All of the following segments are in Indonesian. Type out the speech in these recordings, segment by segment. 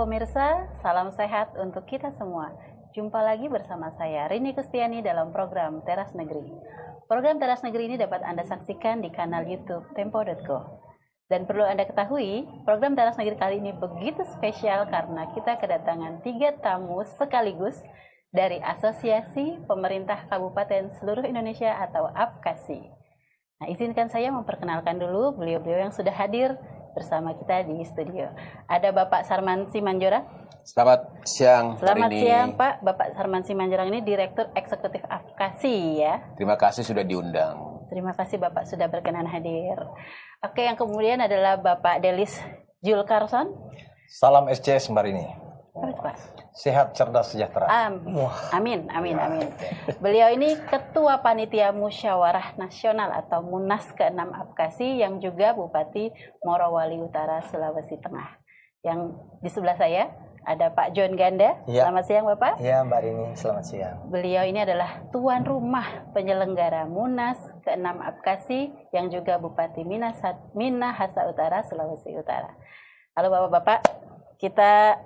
pemirsa, salam sehat untuk kita semua. Jumpa lagi bersama saya, Rini Kustiani, dalam program Teras Negeri. Program Teras Negeri ini dapat Anda saksikan di kanal YouTube Tempo.co. Dan perlu Anda ketahui, program Teras Negeri kali ini begitu spesial karena kita kedatangan 3 tamu sekaligus dari Asosiasi Pemerintah Kabupaten Seluruh Indonesia atau APKASI. Nah, izinkan saya memperkenalkan dulu beliau-beliau yang sudah hadir bersama kita di studio. Ada Bapak Sarman Simanjorang. Selamat siang. Selamat siang Pak. Bapak Sarman Simanjorang ini Direktur Eksekutif APKASI ya. Terima kasih sudah diundang. Terima kasih Bapak sudah berkenan hadir. Oke, yang kemudian adalah Bapak Delis Julkarson. Salam SCS Mbak Rini. Pak. Sehat, cerdas, sejahtera. Amin. Beliau ini Ketua Panitia Musyawarah Nasional atau Munas ke-6 APKASI yang juga Bupati Morowali Utara, Sulawesi Tengah. Yang di sebelah saya ada Pak John Ganda. Ya. Selamat siang Bapak. Ya Mbak Rini, selamat siang. Beliau ini adalah tuan rumah penyelenggara Munas ke-6 APKASI yang juga Bupati Minahasa Utara, Sulawesi Utara. Halo Bapak-Bapak, kita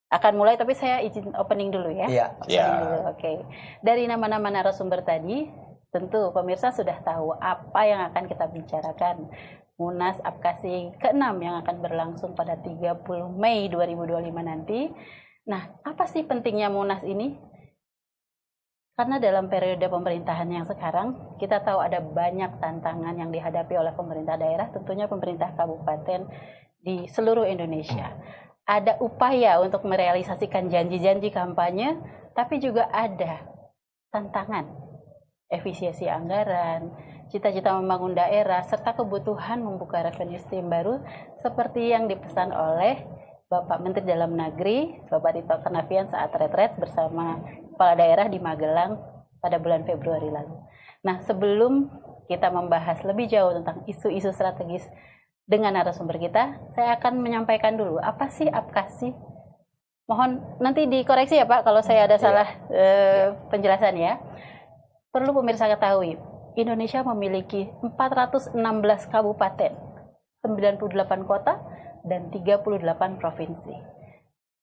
akan mulai, tapi saya izin opening dulu ya. Iya. Oke. Dari nama-nama narasumber tadi, tentu pemirsa sudah tahu apa yang akan kita bicarakan. Munas APKASI ke-6 yang akan berlangsung pada 30 Mei 2025 nanti. Nah, apa sih pentingnya Munas ini? Karena dalam periode pemerintahan yang sekarang, kita tahu ada banyak tantangan yang dihadapi oleh pemerintah daerah, tentunya pemerintah kabupaten di seluruh Indonesia. Ada upaya untuk merealisasikan janji-janji kampanye, tapi juga ada tantangan, efisiensi anggaran, cita-cita membangun daerah, serta kebutuhan membuka revenue stream baru seperti yang dipesan oleh Bapak Menteri Dalam Negeri, Bapak Tito Karnavian saat retret bersama kepala daerah di Magelang pada bulan Februari lalu. Nah, sebelum kita membahas lebih jauh tentang isu-isu strategis dengan narasumber kita, saya akan menyampaikan dulu apa sih APKASI. Mohon nanti dikoreksi ya Pak kalau saya ada salah penjelasan ya. Perlu pemirsa ketahui, Indonesia memiliki 416 kabupaten, 98 kota, dan 38 provinsi.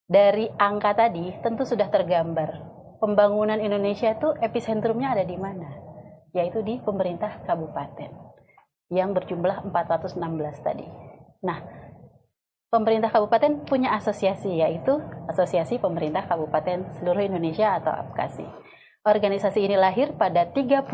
Dari angka tadi tentu sudah tergambar pembangunan Indonesia itu episentrumnya ada di mana? Yaitu di pemerintah kabupaten yang berjumlah 416 tadi. Nah, pemerintah kabupaten punya asosiasi, yaitu Asosiasi Pemerintah Kabupaten Seluruh Indonesia atau APKASI. Organisasi ini lahir pada 30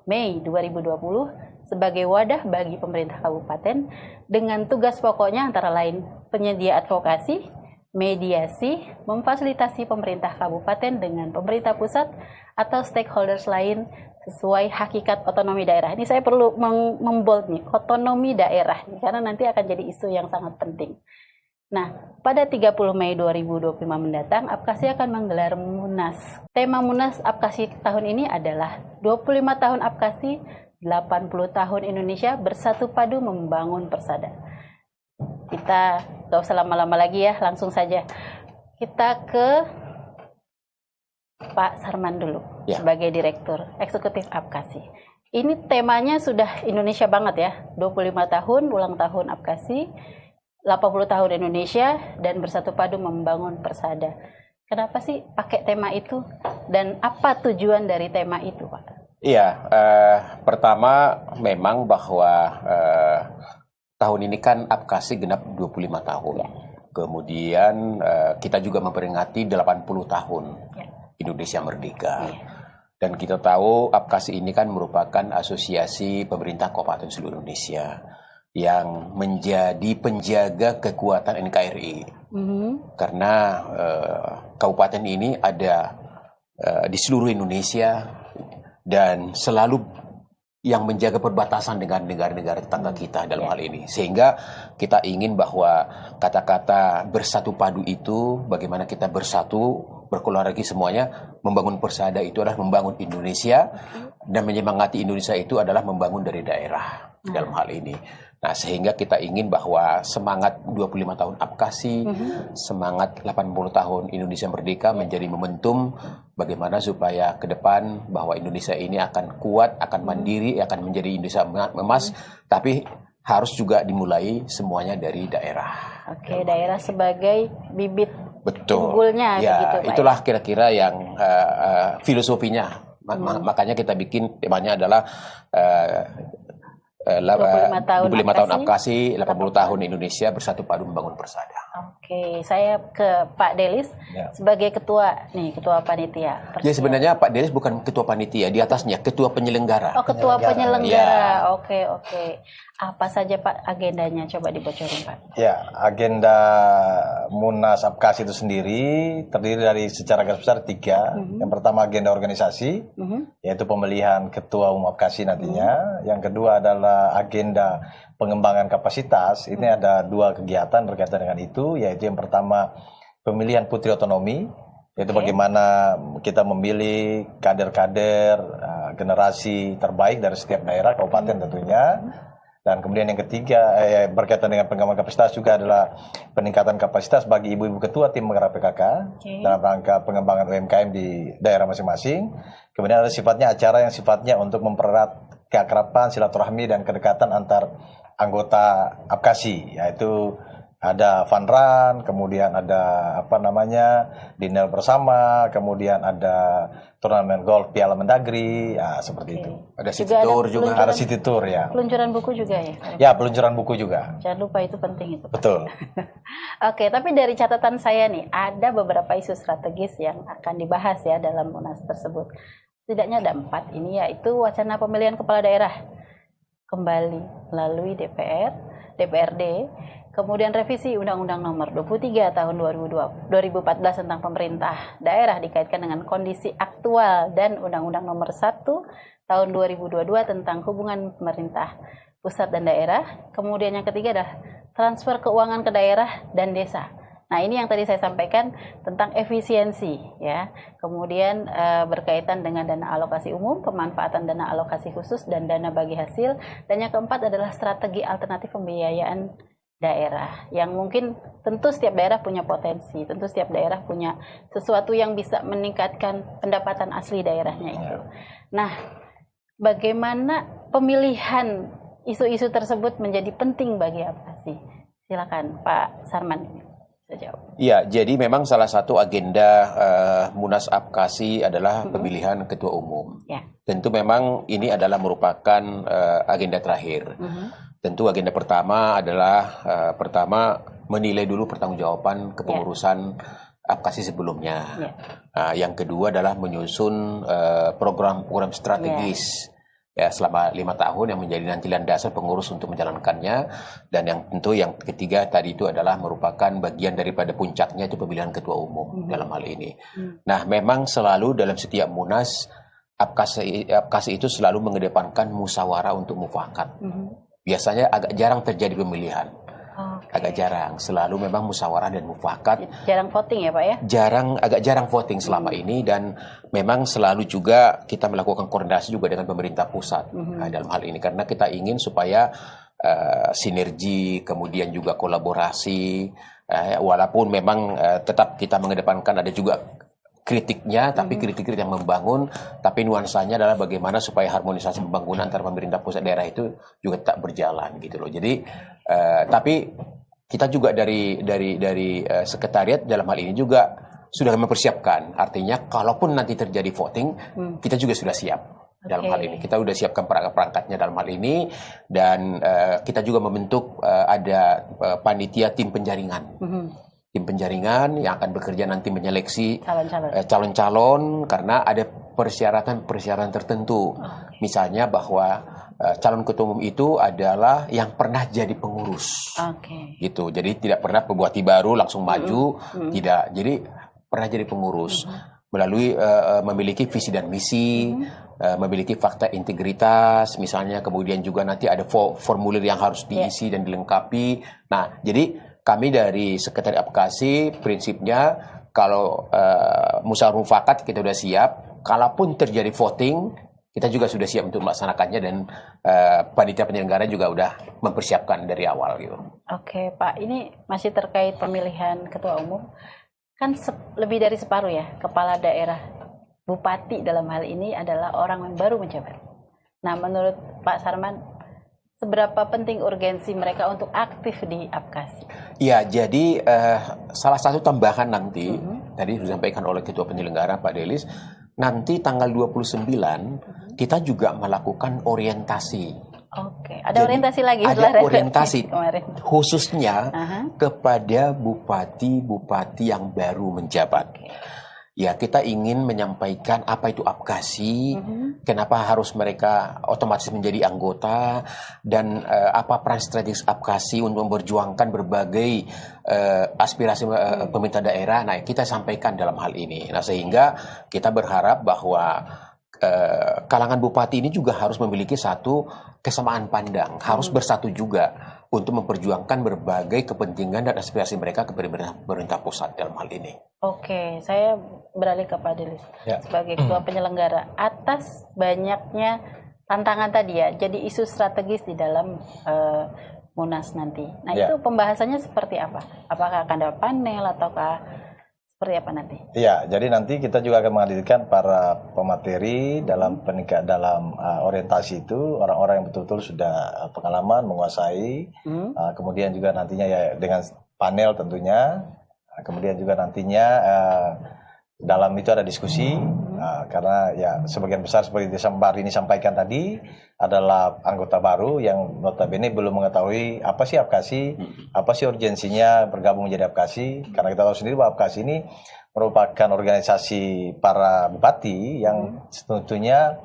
Mei 2020 sebagai wadah bagi pemerintah kabupaten dengan tugas pokoknya antara lain penyedia advokasi, mediasi, memfasilitasi pemerintah kabupaten dengan pemerintah pusat atau stakeholders lain sesuai hakikat otonomi daerah. Ini saya perlu membold nih, otonomi daerah, karena nanti akan jadi isu yang sangat penting. Nah, pada 30 Mei 2025 mendatang, APKASI akan menggelar Munas. Tema Munas APKASI tahun ini adalah 25 tahun APKASI, 80 tahun Indonesia bersatu padu membangun persada. Kita gak usah lama-lama lagi ya, langsung saja. Kita ke Pak Sarman dulu ya, sebagai Direktur Eksekutif APKASI. Ini temanya sudah Indonesia banget ya, 25 tahun ulang tahun APKASI, 80 tahun Indonesia dan bersatu padu membangun persada. Kenapa sih pakai tema itu dan apa tujuan dari tema itu, Pak? Iya, pertama memang bahwa tahun ini kan APKASI genap 25 tahun. Ya. Kemudian kita juga memperingati 80 tahun. Ya. Indonesia Merdeka. Dan kita tahu APKASI ini kan merupakan asosiasi pemerintah kabupaten seluruh Indonesia yang menjadi penjaga kekuatan NKRI. Karena kabupaten ini ada di seluruh Indonesia dan selalu yang menjaga perbatasan dengan negara-negara tetangga kita dalam hal ini. Sehingga kita ingin bahwa kata-kata bersatu padu itu, bagaimana kita bersatu, berkolaborasi semuanya, membangun persada itu adalah membangun Indonesia, dan menyemangati Indonesia itu adalah membangun dari daerah dalam hal ini. Nah, sehingga kita ingin bahwa semangat 25 tahun APKASI, semangat 80 tahun Indonesia Merdeka menjadi momentum bagaimana supaya ke depan bahwa Indonesia ini akan kuat, akan mandiri, akan menjadi Indonesia emas, tapi harus juga dimulai semuanya dari daerah. Oke, daerah sebagai bibit Betul. unggulnya Ya, begitu, Pak. itulah kira-kira yang filosofinya. Makanya kita bikin temanya adalah 25 tahun 25 tahun Apkasi, 80 tahun Indonesia bersatu padu membangun persada. Oke, saya ke Pak Delis sebagai ketua panitia. Ya sebenarnya Pak Delis bukan ketua panitia, di atasnya ketua penyelenggara. Oh, ketua penyelenggara. Ya. Oke. Apa saja Pak agendanya? Coba dibocorin Pak. Ya, agenda Munas Apkasi itu sendiri terdiri dari secara garis besar 3. Yang pertama agenda organisasi, yaitu pemilihan ketua umum Apkasi nantinya. Yang kedua adalah agenda pengembangan kapasitas. Ini ada 2 kegiatan berkaitan dengan itu, yaitu yang pertama pemilihan putri otonomi, yaitu bagaimana kita memilih kader-kader generasi terbaik dari setiap daerah, kabupaten tentunya. Dan kemudian yang ketiga berkaitan dengan pengembangan kapasitas juga adalah peningkatan kapasitas bagi ibu-ibu ketua tim penggerak PKK dalam rangka pengembangan UMKM di daerah masing-masing. Kemudian ada sifatnya acara yang sifatnya untuk mempererat keakraban, silaturahmi dan kedekatan antar anggota Apkasi, yaitu ada fun run, kemudian ada dinner bersama, kemudian ada turnamen golf Piala Mendagri, ya seperti itu. Ada city tour juga. Ada city tour ya. Peluncuran buku juga ya? Ya, peluncuran buku juga. Jangan lupa itu penting itu. Betul. Oke, tapi dari catatan saya nih, ada beberapa isu strategis yang akan dibahas ya dalam Munas tersebut. Setidaknya ada 4 ini, yaitu wacana pemilihan kepala daerah kembali melalui DPR, DPRD, kemudian revisi Undang-Undang Nomor 23 Tahun 2014 tentang pemerintah daerah dikaitkan dengan kondisi aktual dan Undang-Undang Nomor 1 Tahun 2022 tentang hubungan pemerintah pusat dan daerah. Kemudian yang ketiga adalah transfer keuangan ke daerah dan desa. Nah, ini yang tadi saya sampaikan tentang efisiensi ya. Kemudian berkaitan dengan dana alokasi umum, pemanfaatan dana alokasi khusus dan dana bagi hasil. Dan yang keempat adalah strategi alternatif pembiayaan daerah, yang mungkin tentu setiap daerah punya potensi, tentu setiap daerah punya sesuatu yang bisa meningkatkan pendapatan asli daerahnya itu. Nah, bagaimana pemilihan isu-isu tersebut menjadi penting bagi Apkasi? Silakan Pak Sarman. Iya, jadi memang salah satu agenda Munas Apkasi adalah pemilihan ketua umum. Ya. Tentu memang ini adalah merupakan agenda terakhir. Tentu agenda pertama adalah menilai dulu pertanggungjawaban kepengurusan Apkasi sebelumnya. Yang kedua adalah menyusun program-program strategis ya selama 5 tahun yang menjadi nanti landasan pengurus untuk menjalankannya. Dan yang tentu yang ketiga tadi itu adalah merupakan bagian daripada puncaknya itu pemilihan ketua umum dalam hal ini. Nah, memang selalu dalam setiap Munas Apkasi itu selalu mengedepankan musyawarah untuk mufakat. Biasanya agak jarang terjadi pemilihan. Agak jarang, selalu memang musyawarah dan mufakat. Jarang voting ya Pak ya? Agak jarang voting selama ini, dan memang selalu juga kita melakukan koordinasi juga dengan pemerintah pusat dalam hal ini, karena kita ingin supaya sinergi, kemudian juga kolaborasi, walaupun memang tetap kita mengedepankan ada juga kritiknya, tapi kritik-kritik yang membangun, tapi nuansanya adalah bagaimana supaya harmonisasi pembangunan antara pemerintah pusat daerah itu juga tetap berjalan gitu loh. Jadi tapi kita juga dari sekretariat dalam hal ini juga sudah mempersiapkan. Artinya kalaupun nanti terjadi voting, kita juga sudah siap dalam hal ini. Kita sudah siapkan perangkat-perangkatnya dalam hal ini, dan kita juga membentuk ada panitia tim penjaringan. Tim penjaringan yang akan bekerja nanti menyeleksi calon-calon karena ada persyaratan tertentu. Misalnya bahwa calon ketua umum itu adalah yang pernah jadi pengurus. Gitu. Jadi tidak pernah pembuati baru langsung maju, tidak. Jadi pernah jadi pengurus melalui memiliki visi dan misi, memiliki fakta integritas misalnya, kemudian juga nanti ada formulir yang harus diisi dan dilengkapi. Nah, jadi kami dari Sekretariat Apkasi prinsipnya kalau musyawarah mufakat kita sudah siap, kalaupun terjadi voting kita juga sudah siap untuk melaksanakannya, dan panitia penyelenggara juga sudah mempersiapkan dari awal gitu. Oke Pak, ini masih terkait pemilihan ketua umum, kan lebih dari separuh ya kepala daerah, bupati dalam hal ini adalah orang yang baru menjabat. Nah, menurut Pak Sarman, seberapa penting urgensi mereka untuk aktif di Apkasi? Ya, jadi salah satu tambahan nanti, tadi sudah disampaikan oleh Ketua Penyelenggara Pak Delis, nanti tanggal 29 kita juga melakukan orientasi. Oke, ada orientasi lagi Ada setelah orientasi kemarin. khususnya kepada bupati-bupati yang baru menjabat. Ya, kita ingin menyampaikan apa itu Apkasi, kenapa harus mereka otomatis menjadi anggota, dan apa peran strategis Apkasi untuk memperjuangkan berbagai aspirasi pemerintah daerah. Nah, kita sampaikan dalam hal ini. Nah, sehingga kita berharap bahwa kalangan bupati ini juga harus memiliki satu kesamaan pandang, harus bersatu juga untuk memperjuangkan berbagai kepentingan dan aspirasi mereka ke pemerintah pusat dalam hal ini. Oke, saya beralih ke Pak Delis sebagai ketua penyelenggara. Atas banyaknya tantangan tadi ya, jadi isu strategis di dalam Munas nanti. Nah, itu pembahasannya seperti apa? Apakah akan ada panel ataukah seperti apa nanti? Iya, jadi nanti kita juga akan menghadirkan para pemateri dalam orientasi itu, orang-orang yang betul-betul sudah pengalaman, menguasai, kemudian juga nantinya ya dengan panel tentunya, kemudian juga nantinya dalam itu ada diskusi, karena ya sebagian besar seperti Mbak Rini sampaikan tadi adalah anggota baru yang notabene belum mengetahui apa sih Apkasi, apa sih urgensinya bergabung menjadi Apkasi, karena kita tahu sendiri bahwa Apkasi ini merupakan organisasi para bupati yang tentunya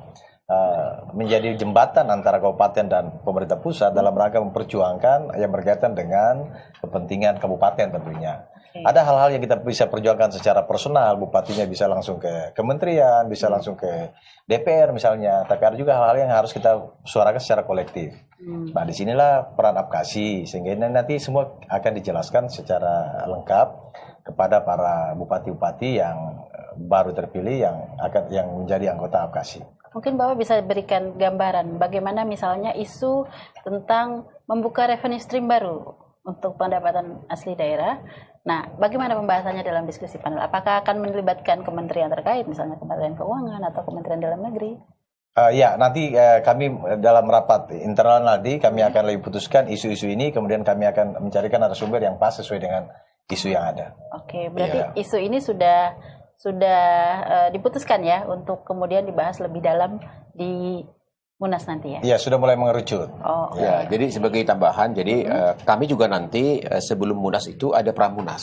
menjadi jembatan antara kabupaten dan pemerintah pusat dalam rangka memperjuangkan yang berkaitan dengan kepentingan kabupaten tentunya. Ada hal-hal yang kita bisa perjuangkan secara personal, bupatinya bisa langsung ke kementerian, bisa langsung ke DPR misalnya, tapi ada juga hal-hal yang harus kita suarakan secara kolektif. Nah, disinilah peran Apkasi, sehingga ini nanti semua akan dijelaskan secara lengkap kepada para bupati-bupati yang baru terpilih yang menjadi anggota Apkasi. Mungkin Bapak bisa berikan gambaran bagaimana misalnya isu tentang membuka revenue stream baru untuk pendapatan asli daerah. Nah, bagaimana pembahasannya dalam diskusi panel? Apakah akan melibatkan kementerian terkait, misalnya Kementerian Keuangan atau Kementerian Dalam Negeri? Ya, nanti kami dalam rapat internal nanti kami akan lebih putuskan isu-isu ini, kemudian kami akan mencarikan narasumber yang pas sesuai dengan isu yang ada. Oke, berarti isu ini sudah diputuskan ya untuk kemudian dibahas lebih dalam di Munas nanti ya? Iya, sudah mulai mengerucut. Ya, jadi sebagai tambahan, jadi kami juga nanti sebelum Munas itu ada Pramunas.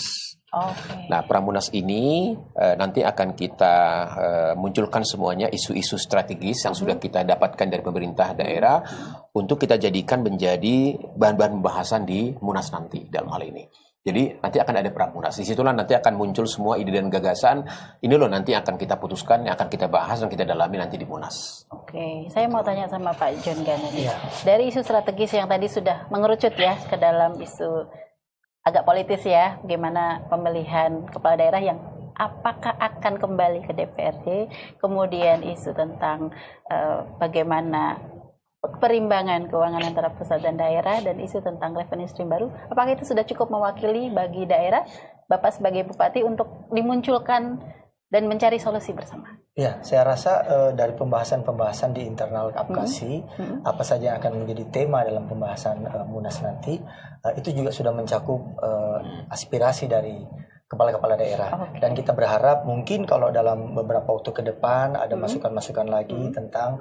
Nah, Pramunas ini nanti akan kita munculkan semuanya isu-isu strategis yang sudah kita dapatkan dari pemerintah daerah untuk kita jadikan menjadi bahan-bahan pembahasan di Munas nanti dalam hal ini. Jadi nanti akan ada Pramunas. Di situlah nanti akan muncul semua ide dan gagasan. Ini loh nanti akan kita putuskan, yang akan kita bahas dan kita dalami nanti di Munas. Oke, saya mau tanya sama Pak John Gana. Dari isu strategis yang tadi sudah mengerucut ya ke dalam isu agak politis ya, bagaimana pemilihan kepala daerah yang apakah akan kembali ke DPRD, kemudian isu tentang bagaimana perimbangan keuangan antara pusat dan daerah, dan isu tentang revenue stream baru, apakah itu sudah cukup mewakili bagi daerah, Bapak sebagai Bupati, untuk dimunculkan dan mencari solusi bersama? Ya, saya rasa dari pembahasan-pembahasan di internal Apkasi, apa saja yang akan menjadi tema dalam pembahasan Munas nanti, itu juga sudah mencakup aspirasi dari kepala-kepala daerah. Dan kita berharap mungkin kalau dalam beberapa waktu ke depan ada masukan-masukan lagi tentang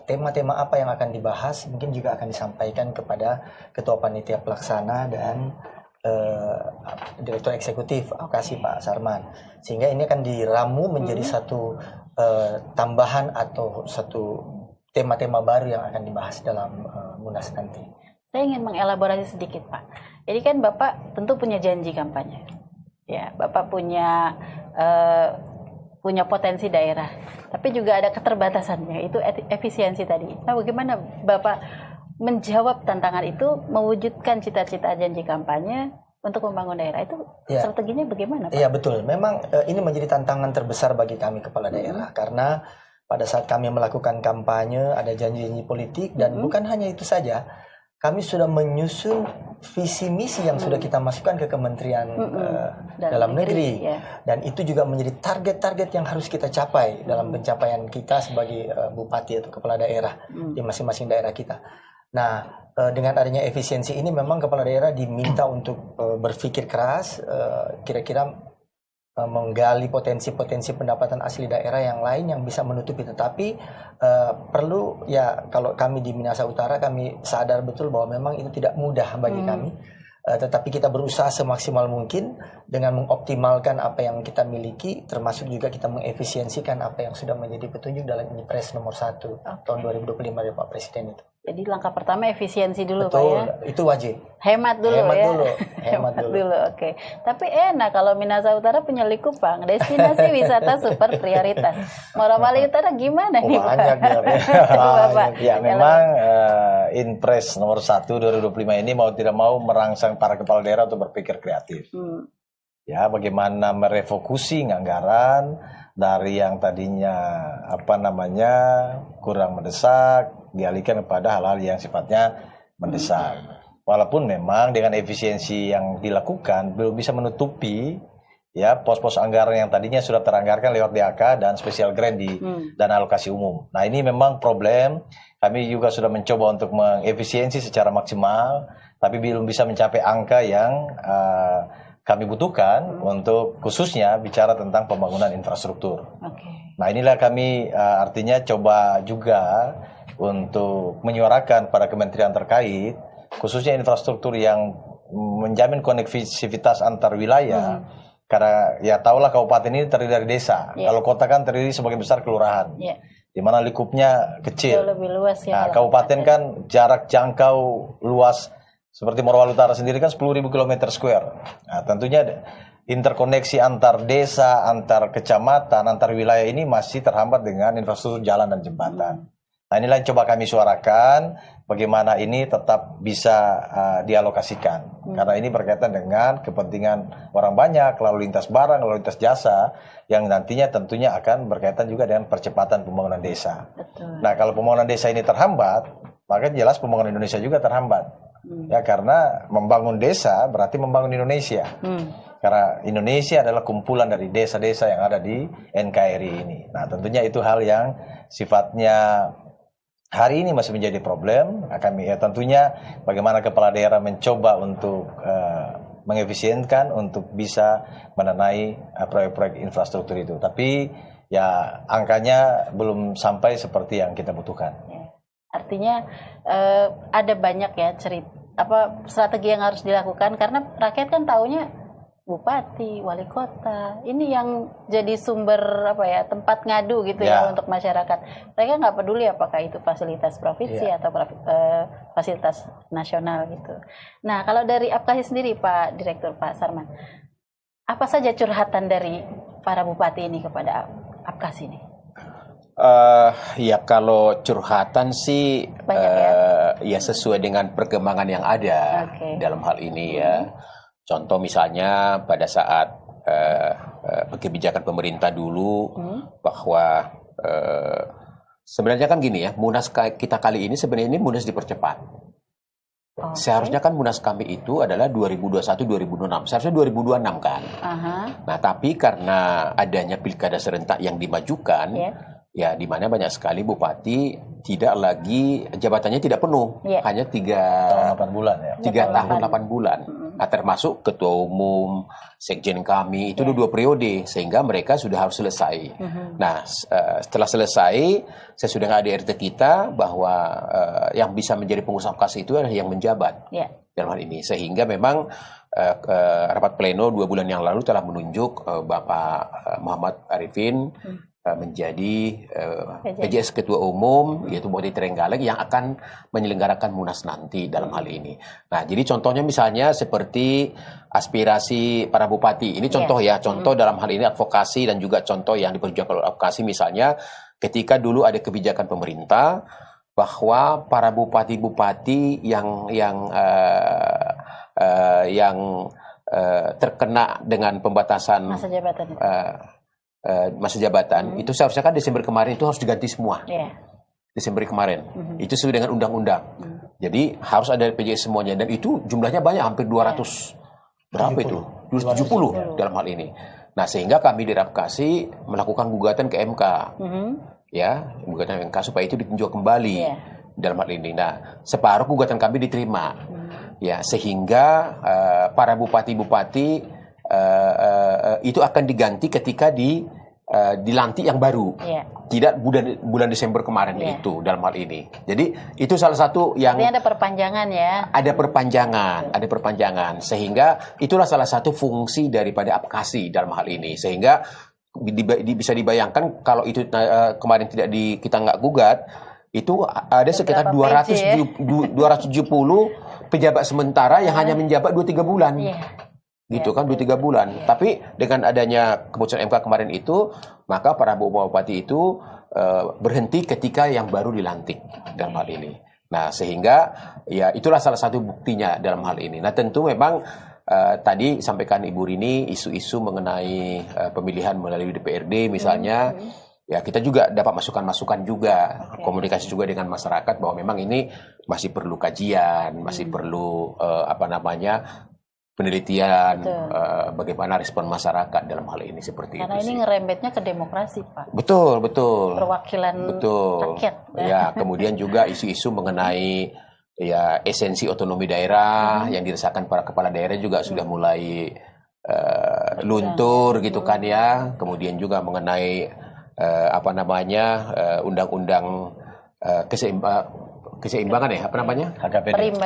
tema-tema apa yang akan dibahas, mungkin juga akan disampaikan kepada Ketua Panitia Pelaksana dan Direktur Eksekutif Apkasi Pak Sarman, sehingga ini akan diramu menjadi satu tambahan atau satu tema-tema baru yang akan dibahas dalam Munas nanti. Saya ingin mengelaborasi sedikit Pak. Jadi kan Bapak tentu punya janji kampanye, ya Bapak punya potensi daerah, tapi juga ada keterbatasannya, itu efisiensi tadi. Nah, bagaimana Bapak menjawab tantangan itu, mewujudkan cita-cita janji kampanye untuk membangun daerah? Itu strateginya bagaimana, Pak? Iya, betul. Memang ini menjadi tantangan terbesar bagi kami kepala daerah, karena pada saat kami melakukan kampanye ada janji-janji politik, dan bukan hanya itu saja, kami sudah menyusun visi misi yang sudah kita masukkan ke Kementerian Dalam Negeri, dan itu juga menjadi target-target yang harus kita capai dalam pencapaian kita sebagai bupati atau kepala daerah di masing-masing daerah kita. Nah, dengan adanya efisiensi ini memang kepala daerah diminta untuk berpikir keras, kira-kira menggali potensi-potensi pendapatan asli daerah yang lain yang bisa menutupi. Tetapi perlu ya, kalau kami di Minahasa Utara kami sadar betul bahwa memang itu tidak mudah bagi kami. Tetapi kita berusaha semaksimal mungkin dengan mengoptimalkan apa yang kita miliki, termasuk juga kita mengefisiensikan apa yang sudah menjadi petunjuk dalam Impres nomor 1 tahun 2025 dari Pak Presiden itu. Jadi langkah pertama efisiensi dulu, Betul, Pak ya. itu wajib. Hemat dulu Hemat ya. dulu. Hemat dulu. Oke. Tapi enak kalau Minahasa Utara punya Likupang, destinasi wisata super prioritas. Morowali Utara gimana nih, Pak? Banyak ya. Bapak. Ya memang Inpres nomor 1 2025 ini mau tidak mau merangsang para kepala daerah untuk berpikir kreatif. Ya, bagaimana merefokusi anggaran dari yang tadinya kurang mendesak dialihkan kepada hal-hal yang sifatnya mendesak. Walaupun memang dengan efisiensi yang dilakukan belum bisa menutupi ya pos-pos anggaran yang tadinya sudah teranggarkan lewat DAK dan special grant di dana alokasi umum. Nah, ini memang problem. Kami juga sudah mencoba untuk mengefisiensi secara maksimal, tapi belum bisa mencapai angka yang kami butuhkan untuk khususnya bicara tentang pembangunan infrastruktur. Nah, inilah kami artinya coba juga untuk menyuarakan pada kementerian terkait, khususnya infrastruktur yang menjamin konektivitas antar wilayah. Karena ya tahulah kabupaten ini terdiri dari desa. Kalau kota kan terdiri sebagian besar kelurahan. Di mana lingkupnya kecil. Lebih luas ya. Nah, kabupaten kan jarak jangkau luas seperti Morowali Utara sendiri kan 10.000 km². Nah, tentunya interkoneksi antar desa, antar kecamatan, antar wilayah ini masih terhambat dengan infrastruktur jalan dan jembatan. Nah, inilah yang coba kami suarakan, bagaimana ini tetap bisa dialokasikan. Karena ini berkaitan dengan kepentingan orang banyak, lalu lintas barang, lalu lintas jasa, yang nantinya tentunya akan berkaitan juga dengan percepatan pembangunan desa. Nah, kalau pembangunan desa ini terhambat, maka jelas pembangunan Indonesia juga terhambat. Ya, karena membangun desa berarti membangun Indonesia. Karena Indonesia adalah kumpulan dari desa-desa yang ada di NKRI ini. Nah, tentunya itu hal yang sifatnya hari ini masih menjadi problem. Kami ya tentunya bagaimana kepala daerah mencoba untuk mengefisienkan untuk bisa mendanai proyek-proyek infrastruktur itu. Tapi ya angkanya belum sampai seperti yang kita butuhkan. Artinya ada banyak ya strategi yang harus dilakukan, karena rakyat kan taunya bupati, wali kota, ini yang jadi sumber tempat ngadu gitu ya untuk masyarakat. Mereka nggak peduli apakah itu fasilitas provinsi atau fasilitas nasional gitu. Nah, kalau dari Apkasi sendiri, Pak Direktur, Pak Sarman, apa saja curhatan dari para bupati ini kepada Apkasi ini? Ya kalau curhatan sih ya sesuai dengan perkembangan yang ada dalam hal ini ya. Contoh misalnya pada saat kebijakan pemerintah dulu bahwa sebenarnya kan gini ya, Munas kita kali ini sebenarnya ini Munas dipercepat. Seharusnya kan Munas kami itu adalah 2021-2026. Seharusnya 2026 kan. Nah, tapi karena adanya pilkada serentak yang dimajukan, ya di mana banyak sekali bupati tidak lagi jabatannya tidak penuh, hanya 3 tahun 8 bulan ya. 3 tahun 8 bulan. Nah, termasuk ketua umum, sekjen kami itu 2 periode, sehingga mereka sudah harus selesai. Nah, setelah selesai, sesudah ADRT kita bahwa yang bisa menjadi pengusaha Apkasi itu adalah yang menjabat dalam hal ini, sehingga memang rapat pleno 2 bulan yang lalu telah menunjuk Bapak Muhammad Arifin menjadi PJS Ketua Umum, yaitu Bupati Trenggalek yang akan menyelenggarakan Munas nanti dalam hal ini. Nah, jadi contohnya misalnya seperti aspirasi para bupati. Ini contoh ya, contoh dalam hal ini advokasi dan juga contoh yang diperjuangkan oleh Apkasi, misalnya ketika dulu ada kebijakan pemerintah bahwa para bupati-bupati yang terkena dengan pembatasan masa jabatan itu seharusnya kan Desember kemarin itu harus diganti semua. Desember kemarin itu sesuai dengan undang-undang. Jadi harus ada PJS semuanya, dan itu jumlahnya banyak, hampir 200 berapa itu 270 dalam hal ini. Nah, sehingga kami di Apkasi melakukan gugatan ke MK, ya gugatan MK supaya itu ditinjau kembali. dalam hal ini. Nah, separuh gugatan kami diterima. Ya, sehingga para bupati-bupati itu akan diganti ketika dilantik yang baru. Tidak bulan Desember kemarin itu dalam hal ini. Jadi itu salah satu yang artinya ada perpanjangan ya. Ada perpanjangan sehingga itulah salah satu fungsi daripada apkasi dalam hal ini, sehingga bisa dibayangkan kalau itu kemarin kita nggak gugat, itu ada sekitar 270 pejabat sementara yang hanya menjabat 2-3 bulan. Gitu kan, 2-3 bulan. Tapi dengan adanya keputusan MK kemarin itu, maka para bupati itu berhenti ketika yang baru dilantik dalam hal ini. Nah, sehingga ya itulah salah satu buktinya dalam hal ini. Nah, tentu memang tadi sampaikan Ibu Rini isu-isu mengenai pemilihan melalui DPRD misalnya, ya kita juga dapat masukan-masukan juga, komunikasi juga dengan masyarakat bahwa memang ini masih perlu kajian, masih perlu penelitian, bagaimana respon masyarakat dalam hal ini seperti karena itu. Karena ini ngerembetnya ke demokrasi, Pak. Betul. Perwakilan rakyat. Ya, kemudian juga isu-isu mengenai ya esensi otonomi daerah yang dirasakan para kepala daerah juga sudah mulai luntur gitu kan ya. Kemudian juga mengenai undang-undang keseimbangan ya,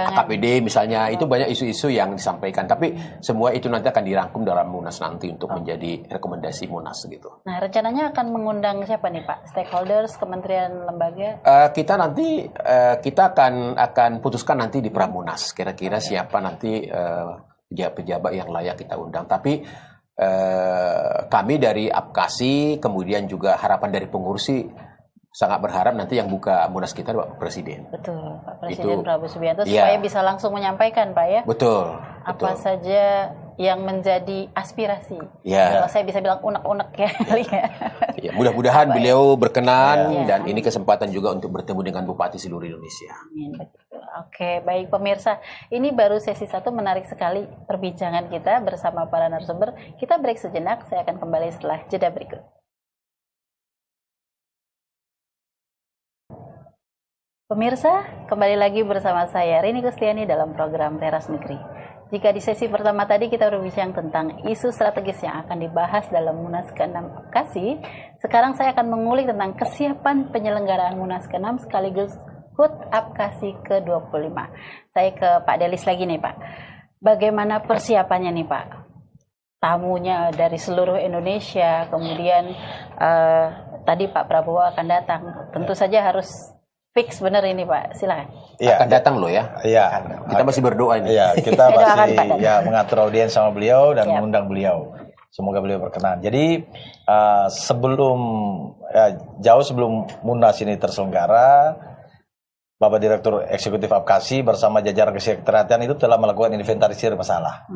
HKPD misalnya, itu banyak isu-isu yang disampaikan, tapi semua itu nanti akan dirangkum dalam Munas nanti untuk menjadi rekomendasi Munas gitu. Nah, rencananya akan mengundang siapa nih Pak? Stakeholders, kementerian, lembaga? Kita akan putuskan nanti di Pramunas, kira-kira siapa nanti pejabat yang layak kita undang. Tapi kami dari Apkasi, kemudian juga harapan dari pengurus sangat berharap nanti yang buka Munas kita Pak Presiden. Betul, Pak Presiden Prabowo Subianto supaya bisa langsung menyampaikan, Pak ya. Betul. Apa saja yang menjadi aspirasi. Kalau saya bisa bilang unek-unek ya. Ya, mudah-mudahan beliau berkenan dan ini kesempatan juga untuk bertemu dengan bupati seluruh Indonesia. Oke, baik pemirsa. Ini baru sesi 1, menarik sekali perbincangan kita bersama para narasumber. Kita break sejenak, saya akan kembali setelah jeda berikut. Pemirsa, kembali lagi bersama saya Rini Kustiani dalam program Teras Negeri. Jika di sesi pertama tadi kita berbincang tentang isu strategis yang akan dibahas dalam Munas ke-6 Apkasi, sekarang saya akan mengulik tentang kesiapan penyelenggaraan Munas ke-6 sekaligus HUT Apkasi ke-25. Saya ke Pak Delis lagi nih Pak. Bagaimana persiapannya nih Pak? Tamunya dari seluruh Indonesia, kemudian tadi Pak Prabowo akan datang. Tentu saja harus fix benar ini Pak, silakan. Ya, akan datang loh ya. Iya. Kita masih berdoa ini. Iya, kita masih mengatur audiens sama beliau dan mengundang beliau. Semoga beliau berkenan. Jadi jauh sebelum Munas ini terselenggara, Bapak Direktur Eksekutif Apkasi bersama jajaran kesekretariatan itu telah melakukan inventarisir masalah.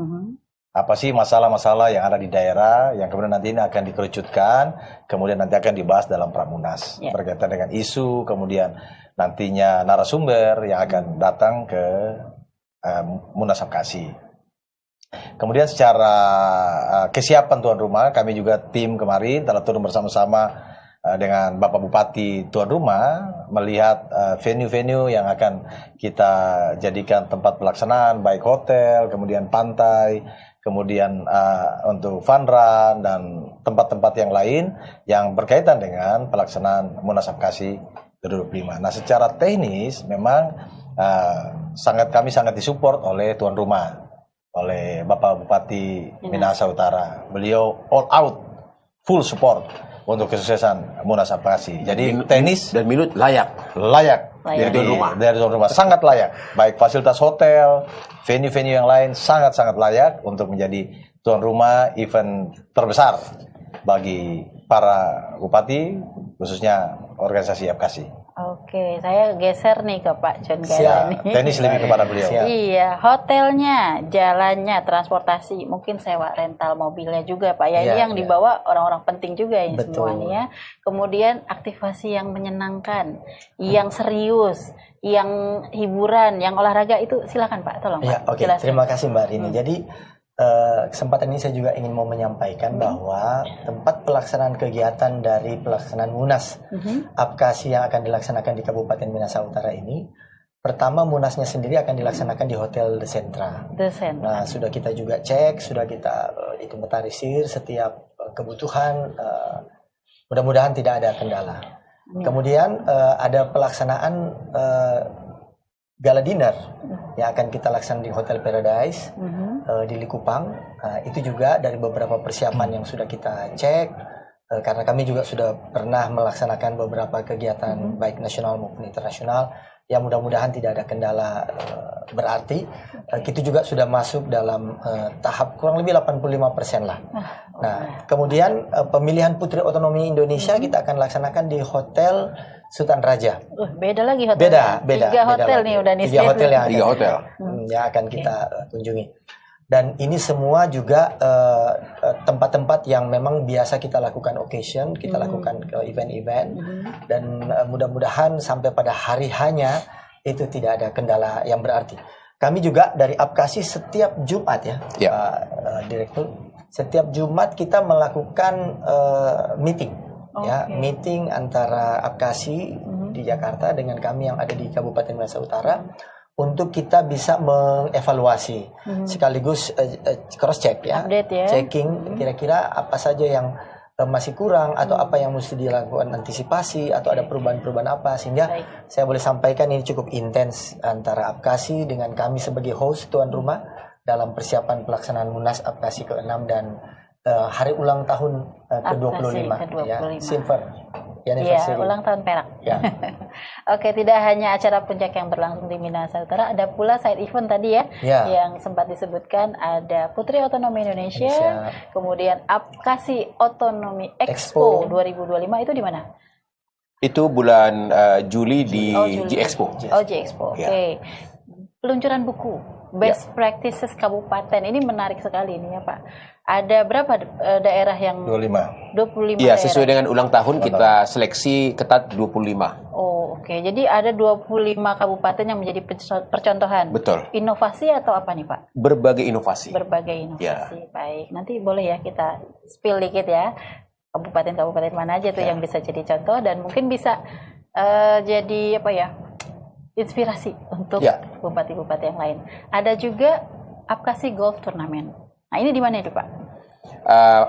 Apa sih masalah-masalah yang ada di daerah yang kemudian nanti ini akan dikerucutkan, kemudian nanti akan dibahas dalam Pramunas berkaitan dengan isu, kemudian nantinya narasumber yang akan datang ke Munas Apkasi. Kemudian secara kesiapan tuan rumah, kami juga tim kemarin telah turun bersama-sama dengan Bapak Bupati tuan rumah melihat venue-venue yang akan kita jadikan tempat pelaksanaan, baik hotel, kemudian pantai, kemudian untuk fun run dan tempat-tempat yang lain yang berkaitan dengan pelaksanaan Munas Apkasi 2025. Nah, secara teknis memang kami sangat disupport oleh tuan rumah, oleh Bapak Bupati Minahasa Utara. Beliau all out, full support untuk kesuksesan Munas Apkasi. Jadi teknis dan minut layak. Dari tuan rumah sangat layak. Baik fasilitas hotel, venue-venue yang lain sangat-sangat layak untuk menjadi tuan rumah event terbesar bagi para bupati, khususnya organisasi Apkasi. Oke, saya geser nih ke Pak John Gala nih. Teknis lebih kepada beliau. Iya, hotelnya, jalannya, transportasi, mungkin sewa rental mobilnya juga Pak. Ini yang dibawa orang-orang penting juga ini semuanya. Kemudian aktivasi yang menyenangkan, yang serius, yang hiburan, yang olahraga itu silakan Pak, tolong Pak. Oke, terima kasih Mbak Rini. Jadi kesempatan ini saya juga ingin mau menyampaikan bahwa tempat pelaksanaan kegiatan dari pelaksanaan Munas Apkasi yang akan dilaksanakan di Kabupaten Minahasa Utara ini, pertama Munasnya sendiri akan dilaksanakan di Hotel The Centra. Nah, sudah kita juga cek, sudah kita inventarisir setiap kebutuhan, mudah-mudahan tidak ada kendala. Kemudian ada pelaksanaan gala dinner yang akan kita laksanakan di Hotel Paradise di Likupang. Itu juga dari beberapa persiapan yang sudah kita cek, karena kami juga sudah pernah melaksanakan beberapa kegiatan baik nasional maupun internasional. Ya, mudah-mudahan tidak ada kendala berarti. Kita juga sudah masuk dalam tahap kurang lebih 85% lah. Nah, kemudian pemilihan Putri Otonomi Indonesia kita akan laksanakan di Hotel Sultan Raja. Beda lagi hotelnya. Beda. Tiga hotel nih udah nih. Tiga hotel yang akan kita kunjungi. Dan ini semua juga tempat-tempat yang memang biasa kita lakukan occasion, kita lakukan event-event, dan mudah-mudahan sampai pada hari hanya itu tidak ada kendala yang berarti. Kami juga dari Apkasi setiap Jumat Pak Direktur, setiap Jumat kita melakukan meeting. Meeting antara Apkasi di Jakarta dengan kami yang ada di Kabupaten Minahasa Utara untuk kita bisa mengevaluasi sekaligus cross check checking kira-kira apa saja yang masih kurang atau apa yang mesti dilakukan antisipasi atau ada perubahan-perubahan apa, sehingga saya boleh sampaikan ini cukup intens antara Apkasi dengan kami sebagai host tuan rumah dalam persiapan pelaksanaan Munas Apkasi ke-6 dan hari ulang tahun ke-25 silver anniversary. Ulang tahun perak. Oke, tidak hanya acara puncak yang berlangsung di Minahasa Utara, ada pula side event tadi yang sempat disebutkan, ada Putri Otonomi Indonesia. Kemudian Apkasi Otonomi Expo 2025 itu di mana? Itu bulan Juli di G-Expo. G-Expo. Oke. Peluncuran buku Best Practices Kabupaten, ini menarik sekali ini ya Pak. Ada berapa daerah yang 25 Iya, sesuai dengan ulang tahun kita seleksi ketat 25. Oh, oke. Jadi ada 25 kabupaten yang menjadi percontohan. Betul. Inovasi atau apa nih, Pak? Berbagai inovasi. Baik. Nanti boleh ya kita spill dikit ya. Kabupaten-kabupaten mana aja tuh yang bisa jadi contoh dan mungkin bisa jadi inspirasi untuk bupati-bupati yang lain. Ada juga Apkasi Golf Turnamen. Nah, ini di mana itu, Pak?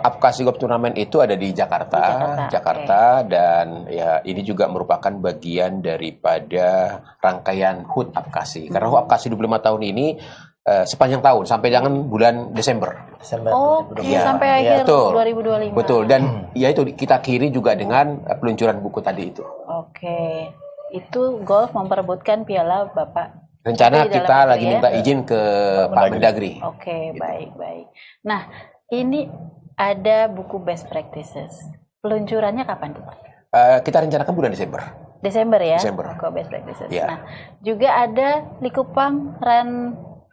Apkasi Golf Turnamen itu ada di Jakarta. Dan ya ini juga merupakan bagian daripada rangkaian HUT Apkasi. Karena HUT Apkasi 25 tahun ini sepanjang tahun sampai dengan bulan Desember. Sampai akhir 2025. Betul. Dan ya itu kita kiri juga dengan peluncuran buku tadi itu. Oke. Itu golf memperebutkan piala Bapak. Rencana kita lagi minta izin ke Pak Mendagri. Oke, baik. Nah, ini ada buku Best Practices. Peluncurannya kapan tuh, Pak? Kita rencanakan bulan Desember. Desember ya? Desember. Best Practices. Nah, juga ada Likupang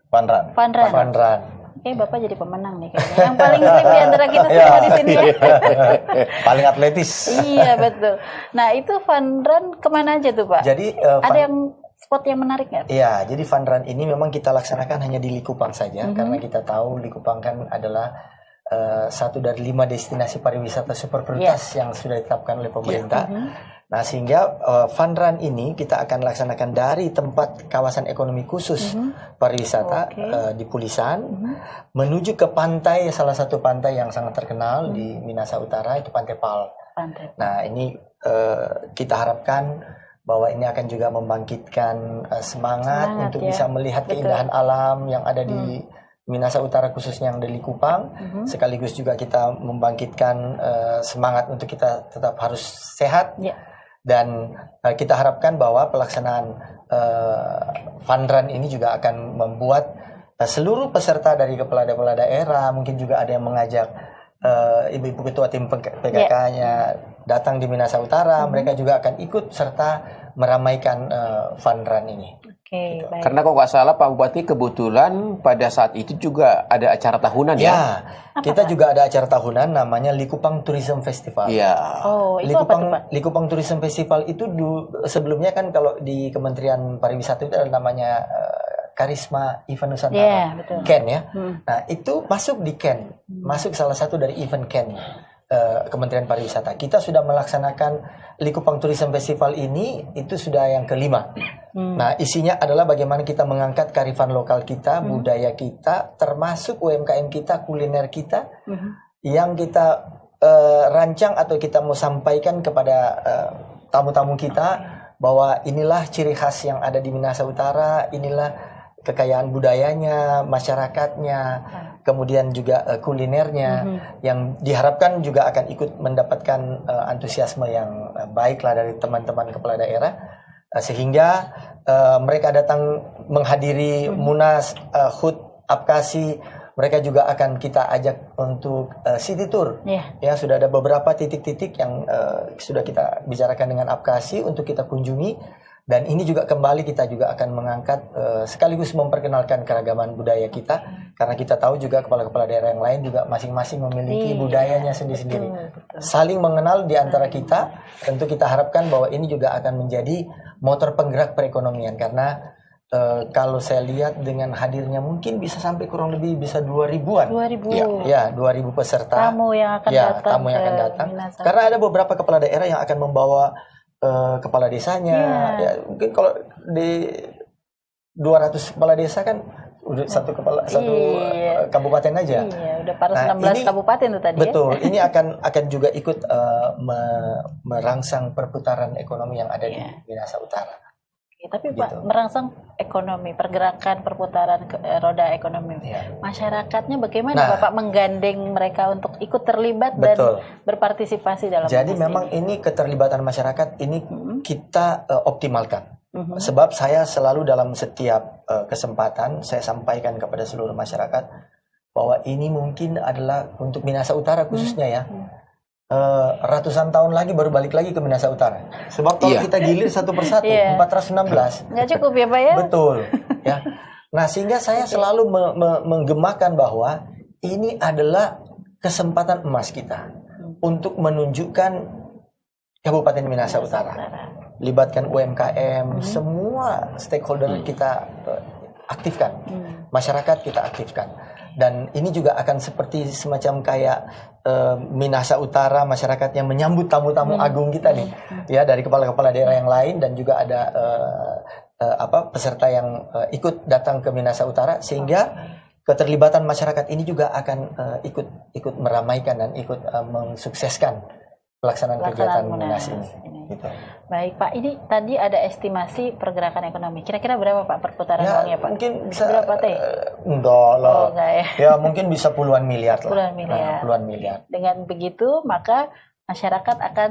Fun Run. Bapak jadi pemenang nih kayaknya. Yang paling sering di antara kita semua di sini ya. Paling atletis. Iya, betul. Nah, itu Fun Run kemana aja tuh, Pak? Jadi ada yang spot yang menarik nggak? Iya, jadi Fun Run ini memang kita laksanakan hanya di Likupang saja, karena kita tahu Likupang kan adalah satu dari 5 destinasi pariwisata super prioritas yang sudah ditetapkan oleh pemerintah. Nah, sehingga Fun Run ini kita akan laksanakan dari tempat kawasan ekonomi khusus pariwisata di Pulisan menuju ke pantai, salah satu pantai yang sangat terkenal di Minahasa Utara, itu Pantai Pal. Nah, ini kita harapkan bahwa ini akan juga membangkitkan semangat untuk bisa melihat keindahan alam yang ada di Minahasa Utara, khususnya yang di Likupang. Sekaligus juga kita membangkitkan semangat untuk kita tetap harus sehat. Dan kita harapkan bahwa pelaksanaan Fun Run ini juga akan membuat seluruh peserta dari kepala daerah, mungkin juga ada yang mengajak ibu-ibu ketua tim PKK-nya datang di Minahasa Utara, mereka juga akan ikut serta meramaikan Fun Run ini. Baik. Karena kalau nggak salah Pak Bupati, kebetulan pada saat itu juga ada acara tahunan ya? Kita juga ada acara tahunan namanya Likupang Tourism Festival. Itu apa tuh, Pak? Likupang Tourism Festival itu sebelumnya kan kalau di Kementerian Pariwisata itu ada namanya Karisma Event Nusantara, Iya, betul. Ken ya. Nah itu masuk di Ken, masuk salah satu dari event Ken Kementerian Pariwisata. Kita sudah melaksanakan Likupang Tourism Festival ini itu sudah yang kelima. Nah isinya adalah bagaimana kita mengangkat kearifan lokal kita, budaya kita, termasuk UMKM kita, kuliner kita, yang kita rancang atau kita mau sampaikan kepada tamu-tamu kita bahwa inilah ciri khas yang ada di Minahasa Utara, inilah kekayaan budayanya, masyarakatnya, kemudian juga kulinernya, yang diharapkan juga akan ikut mendapatkan antusiasme yang baiklah dari teman-teman kepala daerah, sehingga mereka datang menghadiri Munas, HUT, Apkasi. Mereka juga akan kita ajak untuk city tour. Ya, sudah ada beberapa titik-titik yang sudah kita bicarakan dengan Apkasi untuk kita kunjungi. Dan ini juga kembali kita juga akan mengangkat sekaligus memperkenalkan keragaman budaya kita. Karena kita tahu juga kepala-kepala daerah yang lain juga masing-masing memiliki budayanya sendiri-sendiri. Saling mengenal di antara kita. Tentu kita harapkan bahwa ini juga akan menjadi motor penggerak perekonomian. Karena kalau saya lihat dengan hadirnya mungkin bisa sampai kurang lebih bisa 2.000-an. 2.000. Ya, 2.000 peserta. Tamu yang akan datang. Tamu yang akan datang. Karena ada beberapa kepala daerah yang akan membawa kepala desanya. Ya, mungkin kalau di 200 kepala desa kan udah satu kabupaten aja. Iya, udah 16 kabupaten tuh tadi. Betul. Ini akan juga ikut merangsang perputaran ekonomi yang ada di Minahasa Utara. Tapi Pak, merangsang ekonomi, pergerakan, perputaran roda ekonomi. Masyarakatnya bagaimana Bapak menggandeng mereka untuk ikut terlibat dan berpartisipasi dalam Jadi memang ini keterlibatan masyarakat ini kita optimalkan. Sebab saya selalu dalam setiap kesempatan saya sampaikan kepada seluruh masyarakat bahwa ini mungkin adalah untuk Minahasa Utara khususnya ya. Ratusan tahun lagi baru balik lagi ke Minahasa Utara. Sebab kalau kita gilir satu persatu 416 nggak cukup ya Pak ya? Betul ya. Nah sehingga saya selalu menggemakan bahwa ini adalah kesempatan emas kita untuk menunjukkan Kabupaten Minahasa Utara. Libatkan UMKM, semua stakeholder kita aktifkan, masyarakat kita aktifkan. Dan ini juga akan seperti semacam kayak Minahasa Utara, masyarakatnya menyambut tamu-tamu agung kita nih, ya dari kepala-kepala daerah yang lain dan juga ada peserta yang ikut datang ke Minahasa Utara, sehingga keterlibatan masyarakat ini juga akan ikut meramaikan dan ikut mensukseskan pelaksanaan kegiatan Munas ini. Gitu. Baik Pak, ini tadi ada estimasi pergerakan ekonomi. Kira-kira berapa Pak perputaran uangnya Pak? Mungkin bisa berapa teh? Enggak lah. Enggak ya. Ya mungkin bisa puluhan miliar lah. Puluhan miliar. Dengan begitu maka masyarakat akan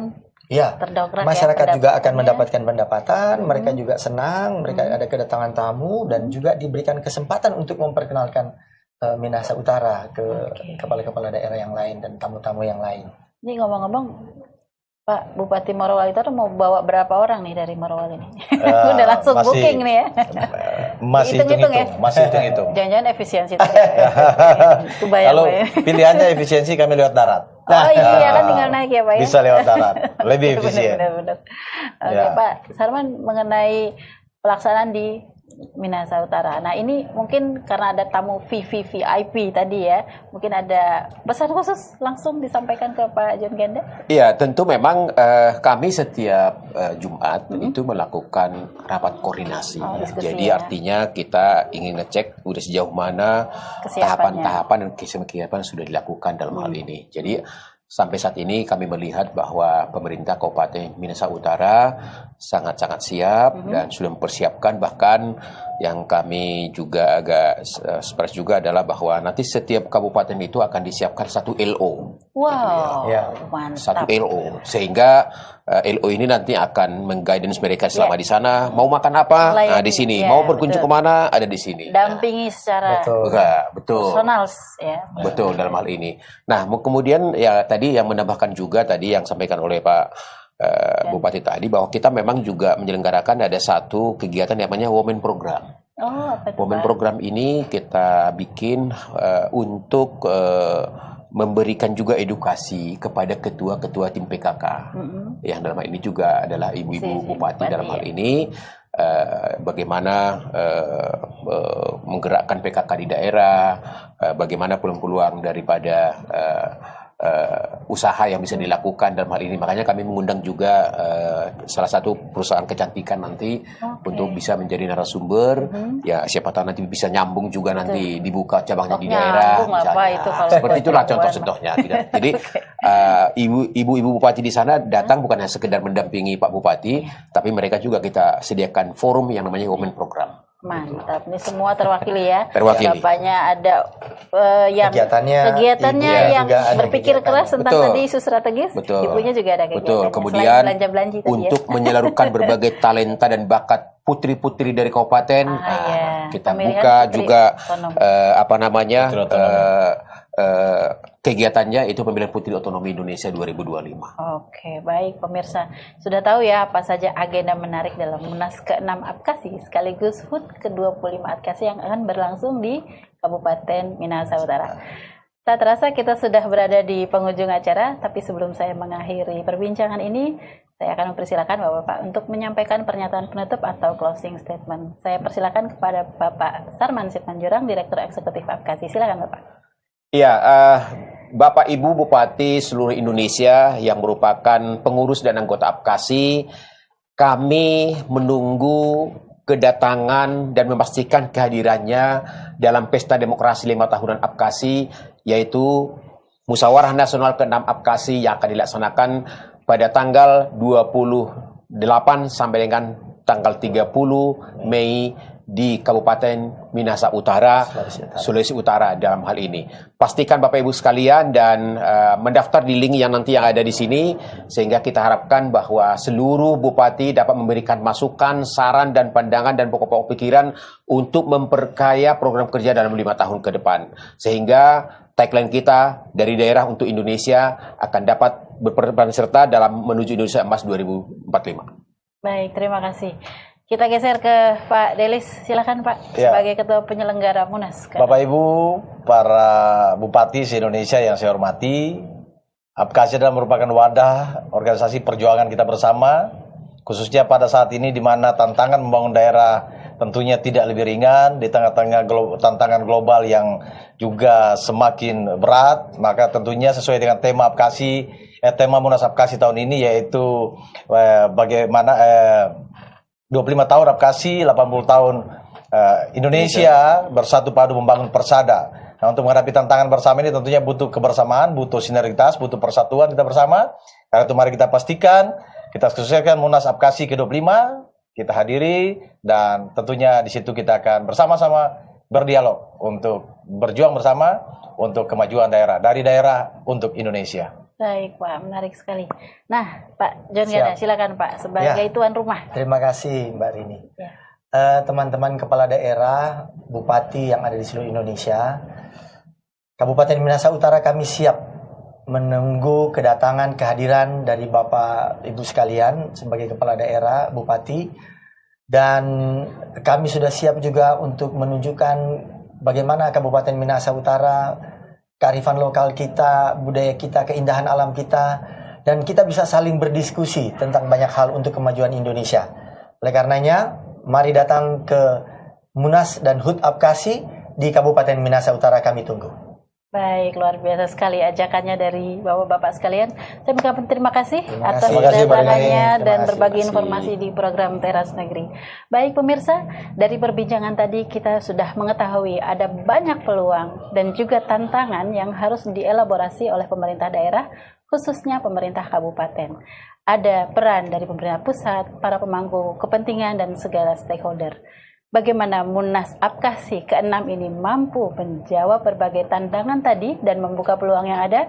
terdongkrak. Masyarakat juga akan mendapatkan pendapatan, mereka juga senang, mereka ada kedatangan tamu dan juga diberikan kesempatan untuk memperkenalkan Minahasa Utara ke kepala-kepala daerah yang lain dan tamu-tamu yang lain. Ini ngomong-ngomong, Pak Bupati Morowali itu mau bawa berapa orang nih dari Morowali ini? Udah langsung booking nih ya? Masih hitung-hitung. Jangan-jangan efisiensi tadi. Kalau pilihannya efisiensi kami lewat darat. Oh iya kan tinggal naik ya Pak ya? Bisa lewat darat, lebih efisien. Benar-benar. Oke Pak Sarman, mengenai pelaksanaan di Minahasa Utara. Nah ini mungkin karena ada tamu VIP tadi ya, mungkin ada pesan khusus langsung disampaikan ke Pak John Genda? Iya, tentu memang kami setiap Jumat itu melakukan rapat koordinasi. Jadi artinya kita ingin ngecek udah sejauh mana tahapan-tahapan dan kesiapan sudah dilakukan dalam hal ini. Jadi sampai saat ini kami melihat bahwa pemerintah Kabupaten Minahasa Utara sangat-sangat siap dan sudah mempersiapkan. Bahkan yang kami juga agak surprise juga adalah bahwa nanti setiap kabupaten itu akan disiapkan satu LO. Wow, mantap. Satu LO, sehingga LO ini nanti akan meng-guidance mereka selama di sana. Mau makan apa? Nah, di sini. Mau berkunjung kemana? Ada di sini. Dampingi secara personal ya. Betul dalam hal ini. Nah, kemudian ya tadi yang menambahkan juga tadi yang sampaikan oleh Pak Bupati tadi bahwa kita memang juga menyelenggarakan ada satu kegiatan yang namanya Women Program. Women Program ini kita bikin untuk memberikan juga edukasi kepada ketua-ketua tim PKK yang dalam hal ini juga adalah ibu-ibu bupati dalam hal ini. bagaimana menggerakkan PKK di daerah, bagaimana peluang-peluang daripada usaha yang bisa dilakukan dalam hal ini. Makanya kami mengundang juga salah satu perusahaan kecantikan nanti untuk bisa menjadi narasumber. Ya siapa tahu nanti bisa nyambung juga nanti dibuka cabangnya di daerah. Seperti itulah contoh-contohnya. Jadi ibu-ibu bupati di sana datang bukan hanya sekedar mendampingi Pak Bupati, tapi mereka juga kita sediakan forum yang namanya Women Program. Mantap, ini semua terwakili ya. Terwakili. Bapaknya ada yang kegiatannya yang berpikir keras tentang tadi isu strategis. Betul. Ibunya juga ada kegiatannya. Betul. Kemudian belanja-belanja untuk menyalurkan berbagai talenta dan bakat putri-putri dari kabupaten, kita buka juga kegiatannya itu pemilihan Putri Otonomi Indonesia 2025. Oke, baik pemirsa. Sudah tahu ya apa saja agenda menarik dalam Munas ke-6 Apkasi sekaligus HUT ke-25 Apkasi yang akan berlangsung di Kabupaten Minahasa Utara. Tak terasa kita sudah berada di penghujung acara, tapi sebelum saya mengakhiri perbincangan ini, saya akan mempersilakan Bapak-Bapak untuk menyampaikan pernyataan penutup atau closing statement. Saya persilakan kepada Bapak Sarman Simanjorang, Direktur Eksekutif Apkasi. Silakan Bapak. Ya, Bapak Ibu Bupati seluruh Indonesia yang merupakan pengurus dan anggota Apkasi, kami menunggu kedatangan dan memastikan kehadirannya dalam Pesta Demokrasi 5 Tahunan Apkasi, yaitu Musyawarah Nasional ke-6 Apkasi yang akan dilaksanakan pada tanggal 28 sampai dengan tanggal 30 Mei di Kabupaten Minahasa Utara, Sulawesi Utara dalam hal ini. Pastikan Bapak Ibu sekalian dan mendaftar di link yang nanti yang ada di sini, sehingga kita harapkan bahwa seluruh bupati dapat memberikan masukan, saran dan pandangan dan pokok-pokok pikiran untuk memperkaya program kerja dalam 5 tahun ke depan. Sehingga tagline kita dari daerah untuk Indonesia akan dapat berperan serta dalam menuju Indonesia Emas 2045. Baik, terima kasih. Kita geser ke Pak Delis, silakan Pak, sebagai Ketua Penyelenggara Munas. Bapak Ibu, para bupati se-Indonesia yang saya hormati, Apkasi adalah merupakan wadah organisasi perjuangan kita bersama, khususnya pada saat ini di mana tantangan membangun daerah tentunya tidak lebih ringan, di tengah-tengah tantangan global yang juga semakin berat, maka tentunya sesuai dengan tema Apkasi, tema Munas Apkasi tahun ini yaitu bagaimana 25 tahun Apkasi, 80 tahun Indonesia bersatu padu membangun persada. Nah, untuk menghadapi tantangan bersama ini tentunya butuh kebersamaan, butuh sinergitas, butuh persatuan kita bersama. Karena itu mari kita pastikan, kita sukseskan Munas Apkasi ke-25, kita hadiri, dan tentunya di situ kita akan bersama-sama berdialog untuk berjuang bersama untuk kemajuan daerah, dari daerah untuk Indonesia. Baik Pak, menarik sekali. Nah Pak John Gana, silakan Pak sebagai tuan rumah. Terima kasih Mbak Rini. Teman-teman kepala daerah, bupati yang ada di seluruh Indonesia, Kabupaten Minahasa Utara kami siap menunggu kedatangan kehadiran dari Bapak Ibu sekalian sebagai kepala daerah, bupati, dan kami sudah siap juga untuk menunjukkan bagaimana Kabupaten Minahasa Utara, kearifan lokal kita, budaya kita, keindahan alam kita, dan kita bisa saling berdiskusi tentang banyak hal untuk kemajuan Indonesia. Oleh karenanya, mari datang ke Munas dan HUT Apkasi di Kabupaten Minahasa Utara, kami tunggu. Baik, luar biasa sekali ajakannya dari Bapak-Bapak sekalian. Saya mengucapkan terima kasih atas kasih, kedatangannya dan berbagi informasi di program Teras Negeri. Baik pemirsa, dari perbincangan tadi kita sudah mengetahui ada banyak peluang dan juga tantangan yang harus dielaborasi oleh pemerintah daerah, khususnya pemerintah kabupaten. Ada peran dari pemerintah pusat, para pemangku kepentingan dan segala stakeholder. Bagaimana Munas Apkasi ke-6 ini mampu menjawab berbagai tantangan tadi dan membuka peluang yang ada?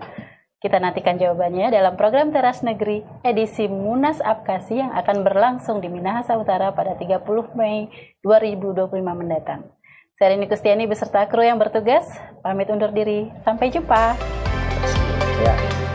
Kita nantikan jawabannya dalam program Teras Negeri edisi Munas Apkasi yang akan berlangsung di Minahasa Utara pada 30 Mei 2025 mendatang. Saya Rini Kustiani beserta kru yang bertugas, pamit undur diri. Sampai jumpa. Ya.